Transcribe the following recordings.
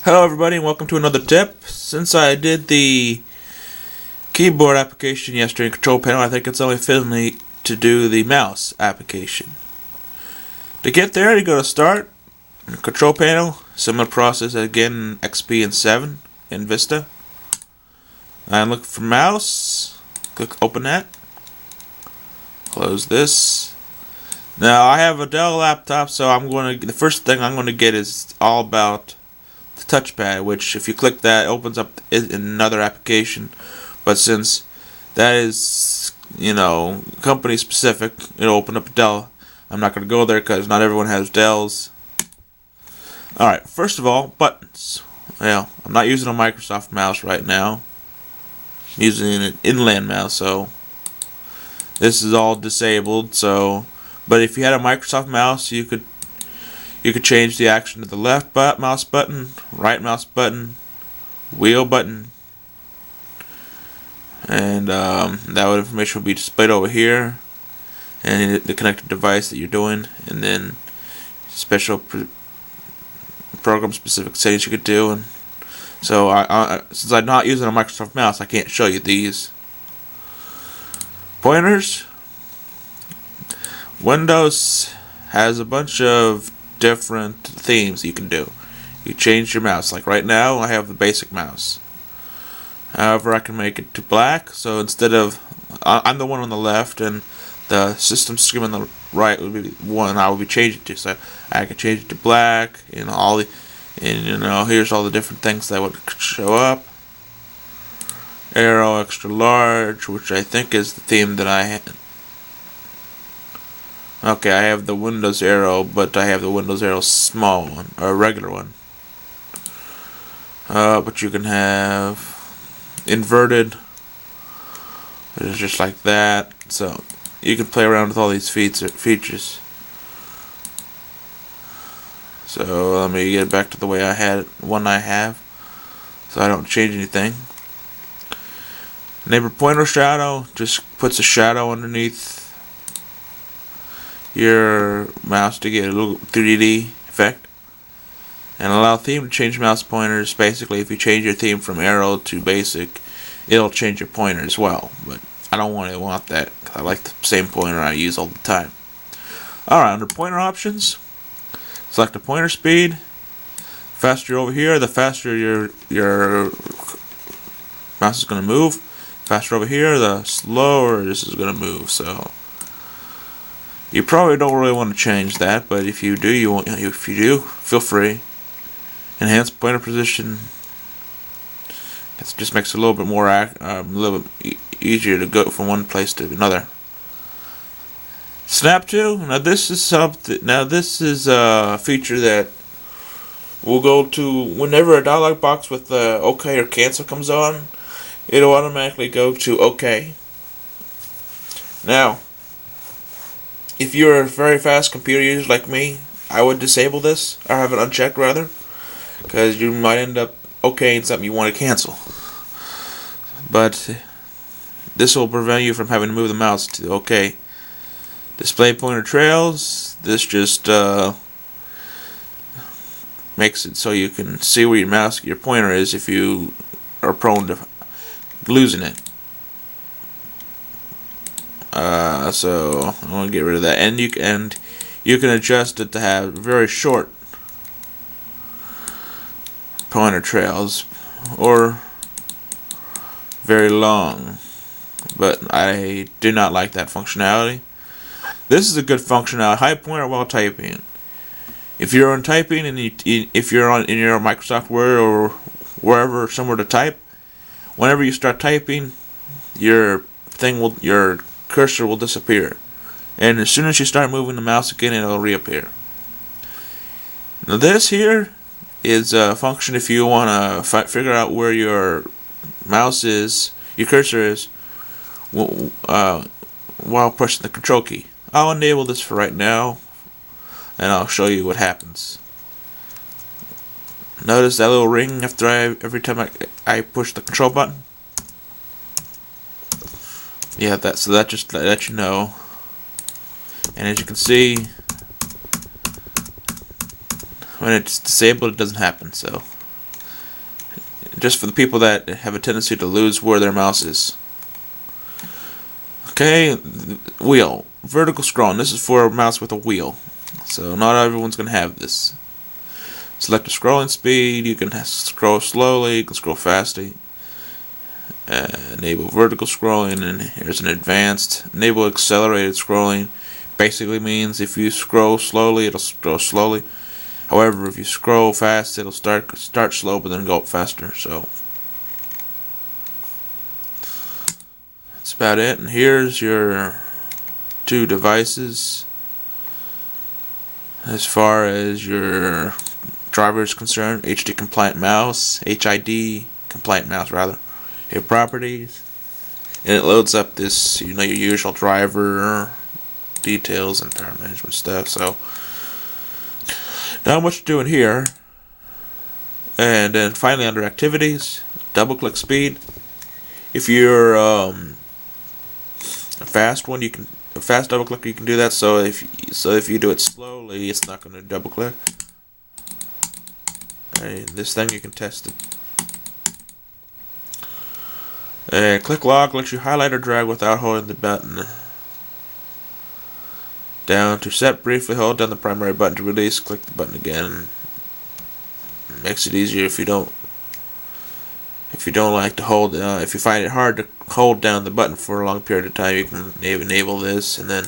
Hello everybody and welcome to another tip. Since I did the keyboard application yesterday in Control Panel, I think it's only fitting to do the mouse application. To get there, you go to Start, Control Panel, similar process again in XP and 7 in Vista. I'm looking for mouse, click open that, close this. Now I have a Dell laptop, so the first thing I'm going to get is all about the touchpad, which if you click that opens up another application, but since that is company specific, it'll open up a Dell. I'm not going to go there because not everyone has Dells. Alright, first of all, buttons. Well, I'm not using a Microsoft mouse right now. I'm using an inland mouse, so this is all disabled. But if you had a Microsoft mouse, you could change the action to the left mouse button, right mouse button, wheel button, and that information will be displayed over here, and the connected device that you're doing, and then special program specific settings you could do. And so since I'm not using a Microsoft mouse, I can't show you these pointers. Windows has a bunch of different themes you can do. You change your mouse. Like right now, I have the basic mouse. However, I can make it to black. So instead of, I'm the one on the left, and the system screen on the right would be the one I would be changing to. So I can change it to black, and here's all the different things that would show up. Arrow extra large, which I think is the theme that I had. Okay, I have the Windows Arrow, but I have the Windows Arrow small one, or a regular one. But you can have inverted, it's just like that. So you can play around with all these features. So let me get back to the way I had one I have, so I don't change anything. Neighbor pointer shadow just puts a shadow underneath your mouse to get a little 3D effect. And allow theme to change mouse pointers. Basically, if you change your theme from arrow to basic, it'll change your pointer as well. But I don't want that. I like the same pointer I use all the time. Alright, under pointer options, select the pointer speed. Faster you're over here, the faster your mouse is going to move. Faster over here, the slower this is going to move. So you probably don't really want to change that, but if you do, feel free. Enhance pointer position. It just makes it a little bit more a little bit easier to go from one place to another. Snap to. Now this is something. Now this is a feature that will go to whenever a dialog box with OK or cancel comes on. It'll automatically go to OK. Now, if you're a very fast computer user like me, I would disable this, or have it unchecked rather, because you might end up okaying something you want to cancel. But this will prevent you from having to move the mouse to OK. Display pointer trails. This just makes it so you can see where your pointer is if you are prone to losing it. So I want to get rid of that, and you can adjust it to have very short pointer trails or very long, but I do not like that functionality. This is a good functionality. Hide pointer while typing. If you're on typing and if you're in your Microsoft Word or wherever somewhere to type, whenever you start typing, your cursor will disappear, and as soon as you start moving the mouse again, it'll reappear. Now this here is a function if you want to figure out where your mouse is, your cursor is, while pushing the control key. I'll enable this for right now, and I'll show you what happens. Notice that little ring every time I push the control button. Yeah, so that just let you know. And as you can see, when it's disabled, it doesn't happen. So just for the people that have a tendency to lose where their mouse is. Okay, wheel. Vertical scrolling. This is for a mouse with a wheel. So not everyone's going to have this. Select the scrolling speed. You can scroll slowly. You can scroll faster. Enable vertical scrolling. And here's an advanced. Enable accelerated scrolling. Basically means if you scroll slowly, it'll scroll slowly. However, if you scroll fast, it'll start slow but then go up faster. So that's about it. And here's your two devices. As far as your driver is concerned, HD compliant mouse, HID compliant mouse rather. Your properties, and it loads up this, your usual driver details and power management stuff. So not much to do in here. And then finally under activities, double click speed. If you're a fast one, a fast double click, you can do that. So if you do it slowly, it's not going to double click. And this thing you can test it. And click lock lets you highlight or drag without holding the button down. To set, briefly hold down the primary button. To release, click the button again. It makes it easier if you don't like to hold. If you find it hard to hold down the button for a long period of time, you can enable this, and then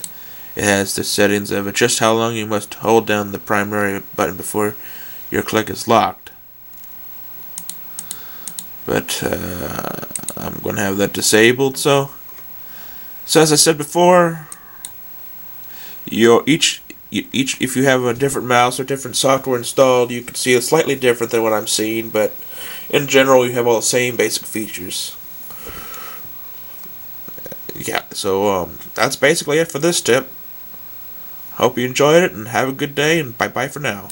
it has the settings of just how long you must hold down the primary button before your click is locked. But I'm going to have that disabled. So as I said before, if you have a different mouse or different software installed, you can see it's slightly different than what I'm seeing, but in general you have all the same basic features. Yeah, so that's basically it for this tip. Hope you enjoyed it, and have a good day, and bye-bye for now.